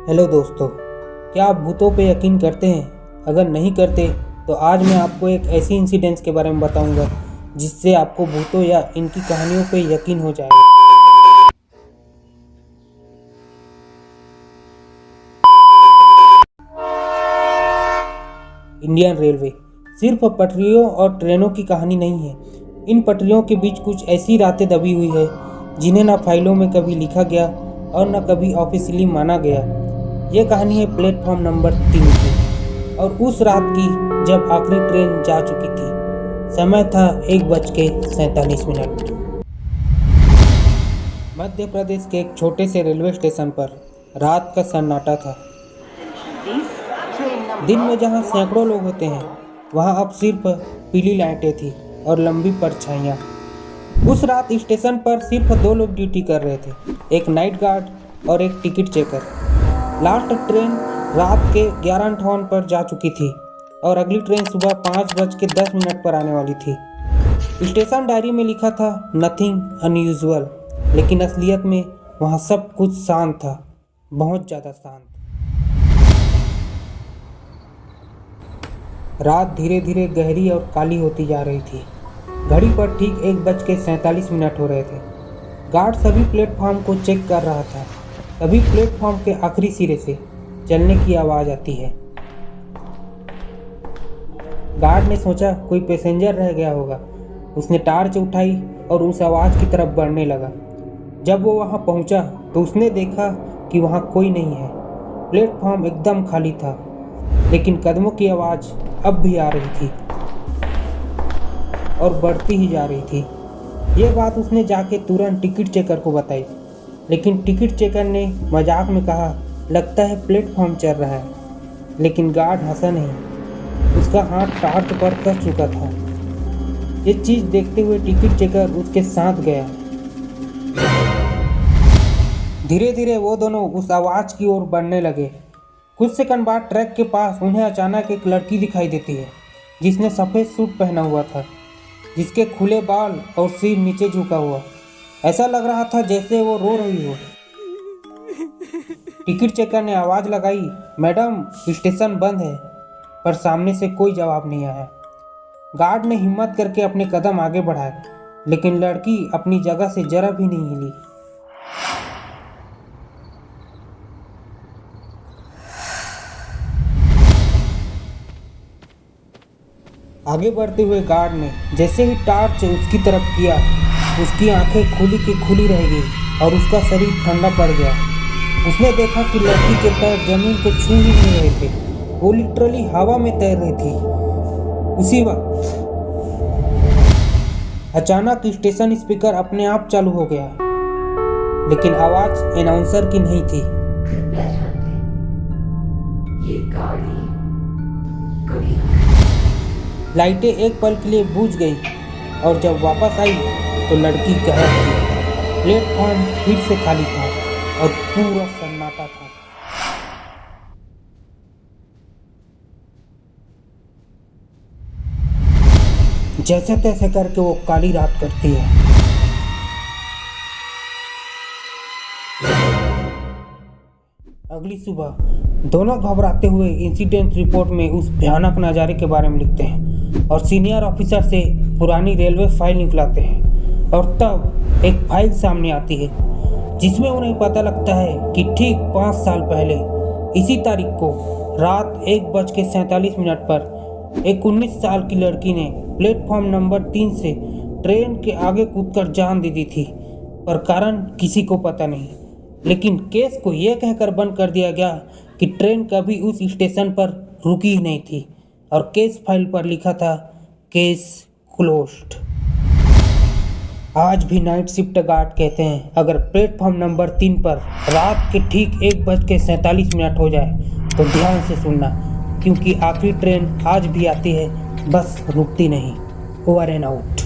Hello दोस्तों, क्या आप भूतों पे यकीन करते हैं? अगर नहीं करते तो आज मैं आपको एक ऐसी इंसिडेंट्स के बारे में बताऊंगा जिससे आपको भूतों या इनकी कहानियों पे यकीन हो जाएगा। इंडियन रेलवे सिर्फ पटरियों और ट्रेनों की कहानी नहीं है। इन पटरियों के बीच कुछ ऐसी रातें दबी हुई है जिन्हें ना फाइलों में कभी लिखा गया और ना कभी ऑफिशियली माना गया। ये कहानी है प्लेटफॉर्म नंबर 3 की, और उस रात की जब आखिरी ट्रेन जा चुकी थी। समय था 1:47। मध्य प्रदेश के एक छोटे से रेलवे स्टेशन पर रात का सन्नाटा था। दिन में जहां सैकड़ों लोग होते हैं, वहां अब सिर्फ पीली लाइटें थी और लंबी परछाइयां। उस रात स्टेशन पर सिर्फ 2 लोग ड्यूटी कर रहे थे, एक नाइट गार्ड और एक टिकट चेकर। लास्ट ट्रेन रात के 11:58 पर जा चुकी थी और अगली ट्रेन सुबह 5:10 पर आने वाली थी। स्टेशन डायरी में लिखा था नथिंग अनयूजुअल, लेकिन असलियत में वहाँ सब कुछ शांत था, बहुत ज़्यादा शांत। रात धीरे धीरे गहरी और काली होती जा रही थी। घड़ी पर ठीक 1:47 हो रहे थे। गार्ड सभी प्लेटफॉर्म को चेक कर रहा था। तभी प्लेटफॉर्म के आखिरी सिरे से चलने की आवाज़ आती है। गार्ड ने सोचा कोई पैसेंजर रह गया होगा। उसने टार्च उठाई और उस आवाज़ की तरफ बढ़ने लगा। जब वो वहाँ पहुँचा तो उसने देखा कि वहाँ कोई नहीं है। प्लेटफॉर्म एकदम खाली था, लेकिन कदमों की आवाज़ अब भी आ रही थी और बढ़ती ही जा रही थी। ये बात उसने जाके तुरंत टिकट चेकर को बताई, लेकिन टिकट चेकर ने मजाक में कहा, लगता है प्लेटफॉर्म चल रहा है। लेकिन गार्ड हंसा नहीं, उसका हाथ टार्च पर कस चुका था। ये चीज़ देखते हुए टिकट चेकर उसके साथ गया। धीरे धीरे वो दोनों उस आवाज़ की ओर बढ़ने लगे। कुछ सेकंड बाद ट्रैक के पास उन्हें अचानक एक लड़की दिखाई देती है, जिसने सफ़ेद सूट पहना हुआ था, जिसके खुले बाल और सिर नीचे झुका हुआ। ऐसा लग रहा था जैसे वो रो रही हो। टिकट चेकर ने आवाज़ लगाई, मैडम स्टेशन बंद है, पर सामने से कोई जवाब नहीं आया। गार्ड ने हिम्मत करके अपने कदम आगे बढ़ाए, लेकिन लड़की अपनी जगह से जरा भी नहीं हिली। आगे बढ़ते हुए गार्ड ने जैसे ही टार्च उसकी तरफ किया, उसकी आंखें खुली की खुली रह गई और उसका शरीर ठंडा पड़ गया। उसने देखा कि लड़की के पैर जमीन को छू ही नहीं रहे थे, वो लिटरली हवा में तैर रही थी। उसी वक्त अचानक स्टेशन स्पीकर अपने आप चालू हो गया, लेकिन आवाज अनाउंसर की नहीं थी। ये गाड़ी लाइटें एक पल के लिए बुझ गई और जब वापस आई तो लड़की गायब थी। प्लेटफॉर्म फिर से खाली था और पूरा सन्नाटा था। जैसे तैसे करके वो काली रात करती है। अगली सुबह दोनों घबराते हुए इंसिडेंट रिपोर्ट में उस भयानक नज़ारे के बारे में लिखते हैं और सीनियर ऑफिसर से पुरानी रेलवे फाइल निकलाते हैं। और तब एक फाइल सामने आती है जिसमें उन्हें पता लगता है कि ठीक 5 साल पहले इसी तारीख को रात 1:47 पर एक 19 साल की लड़की ने प्लेटफॉर्म नंबर 3 से ट्रेन के आगे कूदकर जान दे दी थी, पर कारण किसी को पता नहीं। लेकिन केस को यह कहकर बंद कर दिया गया कि ट्रेन कभी उस स्टेशन पर रुकी ही नहीं थी और केस फाइल पर लिखा था केस क्लोज्ड। आज भी नाइट शिफ्ट गार्ड कहते हैं, अगर प्लेटफॉर्म नंबर 3 पर रात के ठीक 1:47 हो जाए तो ध्यान से सुनना, क्योंकि आखिरी ट्रेन आज भी आती है, बस रुकती नहीं। Over and out.